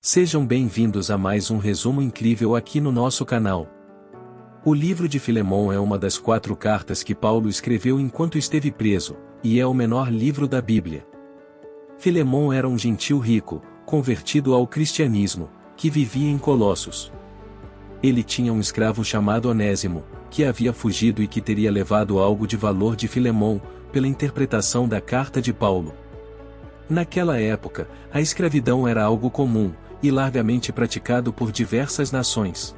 Sejam bem-vindos a mais um resumo incrível aqui no nosso canal. O livro de Filemão é uma das 4 cartas que Paulo escreveu enquanto esteve preso, e é o menor livro da Bíblia. Filemão era um gentil rico, convertido ao cristianismo, que vivia em Colossos. Ele tinha um escravo chamado Onésimo, que havia fugido e que teria levado algo de valor de Filemão, pela interpretação da carta de Paulo. Naquela época, a escravidão era algo comum, e largamente praticado por diversas nações.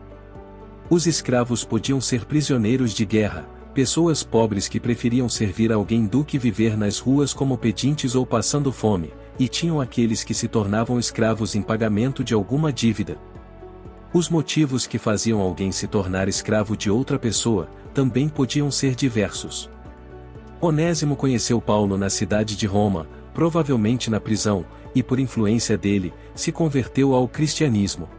Os escravos podiam ser prisioneiros de guerra, pessoas pobres que preferiam servir alguém do que viver nas ruas como pedintes ou passando fome, e tinham aqueles que se tornavam escravos em pagamento de alguma dívida. Os motivos que faziam alguém se tornar escravo de outra pessoa, também podiam ser diversos. Onésimo conheceu Paulo na cidade de Roma, provavelmente na prisão, e por influência dele, se converteu ao cristianismo.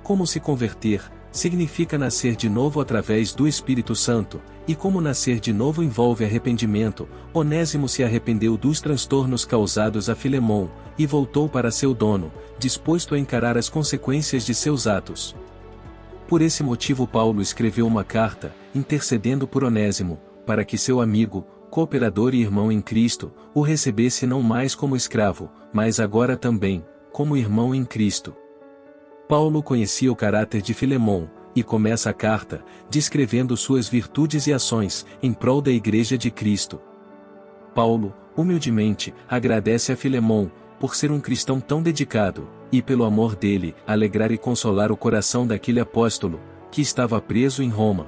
Como se converter, significa nascer de novo através do Espírito Santo, e como nascer de novo envolve arrependimento, Onésimo se arrependeu dos transtornos causados a Filemão, e voltou para seu dono, disposto a encarar as consequências de seus atos. Por esse motivo Paulo escreveu uma carta, intercedendo por Onésimo, para que seu amigo, cooperador e irmão em Cristo, o recebesse não mais como escravo, mas agora também, como irmão em Cristo. Paulo conhecia o caráter de Filemão, e começa a carta, descrevendo suas virtudes e ações, em prol da Igreja de Cristo. Paulo, humildemente, agradece a Filemão, por ser um cristão tão dedicado, e pelo amor dele, alegrar e consolar o coração daquele apóstolo, que estava preso em Roma.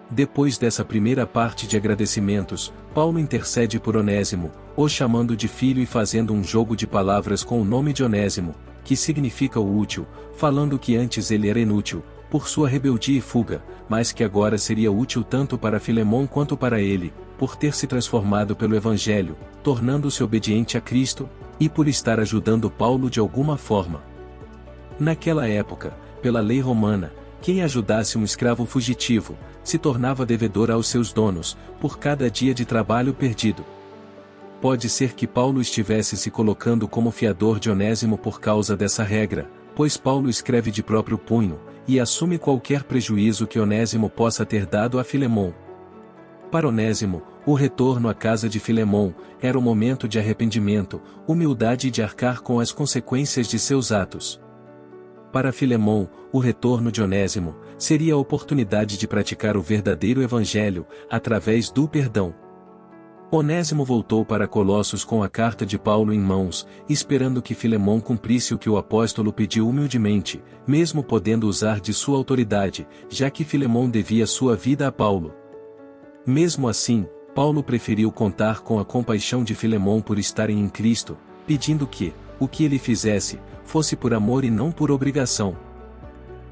Depois dessa primeira parte de agradecimentos, Paulo intercede por Onésimo, o chamando de filho e fazendo um jogo de palavras com o nome de Onésimo, que significa o útil, falando que antes ele era inútil, por sua rebeldia e fuga, mas que agora seria útil tanto para Filemão quanto para ele, por ter se transformado pelo Evangelho, tornando-se obediente a Cristo, e por estar ajudando Paulo de alguma forma. Naquela época, pela lei romana, quem ajudasse um escravo fugitivo, se tornava devedor aos seus donos, por cada dia de trabalho perdido. Pode ser que Paulo estivesse se colocando como fiador de Onésimo por causa dessa regra, pois Paulo escreve de próprio punho, e assume qualquer prejuízo que Onésimo possa ter dado a Filemão. Para Onésimo, o retorno à casa de Filemão, era o momento de arrependimento, humildade e de arcar com as consequências de seus atos. Para Filemão, o retorno de Onésimo, seria a oportunidade de praticar o verdadeiro evangelho, através do perdão. Onésimo voltou para Colossos com a carta de Paulo em mãos, esperando que Filemão cumprisse o que o apóstolo pediu humildemente, mesmo podendo usar de sua autoridade, já que Filemão devia sua vida a Paulo. Mesmo assim, Paulo preferiu contar com a compaixão de Filemão por estarem em Cristo, pedindo que, o que ele fizesse, fosse por amor e não por obrigação.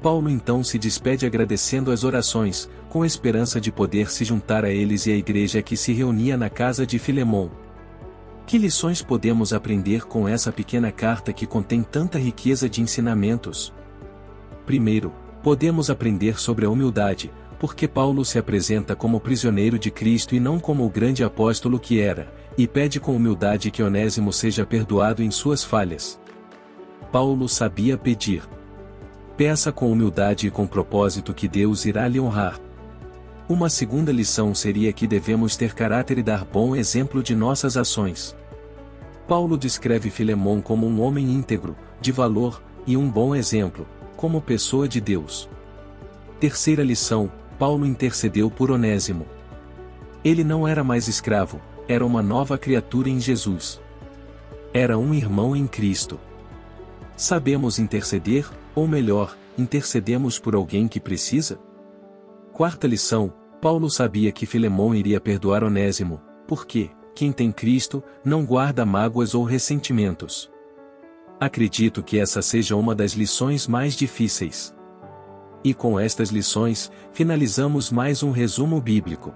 Paulo então se despede agradecendo as orações, com a esperança de poder se juntar a eles e à igreja que se reunia na casa de Filemão. Que lições podemos aprender com essa pequena carta que contém tanta riqueza de ensinamentos? Primeiro, podemos aprender sobre a humildade, porque Paulo se apresenta como prisioneiro de Cristo e não como o grande apóstolo que era, e pede com humildade que Onésimo seja perdoado em suas falhas. Paulo sabia pedir. Peça com humildade e com propósito que Deus irá lhe honrar. Uma segunda lição seria que devemos ter caráter e dar bom exemplo de nossas ações. Paulo descreve Filemão como um homem íntegro, de valor, e um bom exemplo, como pessoa de Deus. Terceira lição, Paulo intercedeu por Onésimo. Ele não era mais escravo, era uma nova criatura em Jesus. Era um irmão em Cristo. Sabemos interceder, ou melhor, intercedemos por alguém que precisa? Quarta lição, Paulo sabia que Filemão iria perdoar Onésimo, porque, quem tem Cristo, não guarda mágoas ou ressentimentos. Acredito que essa seja uma das lições mais difíceis. E com estas lições, finalizamos mais um resumo bíblico.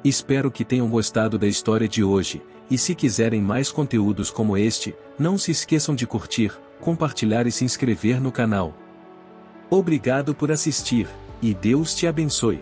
Espero que tenham gostado da história de hoje, e se quiserem mais conteúdos como este, não se esqueçam de curtir, compartilhar e se inscrever no canal. Obrigado por assistir, e Deus te abençoe.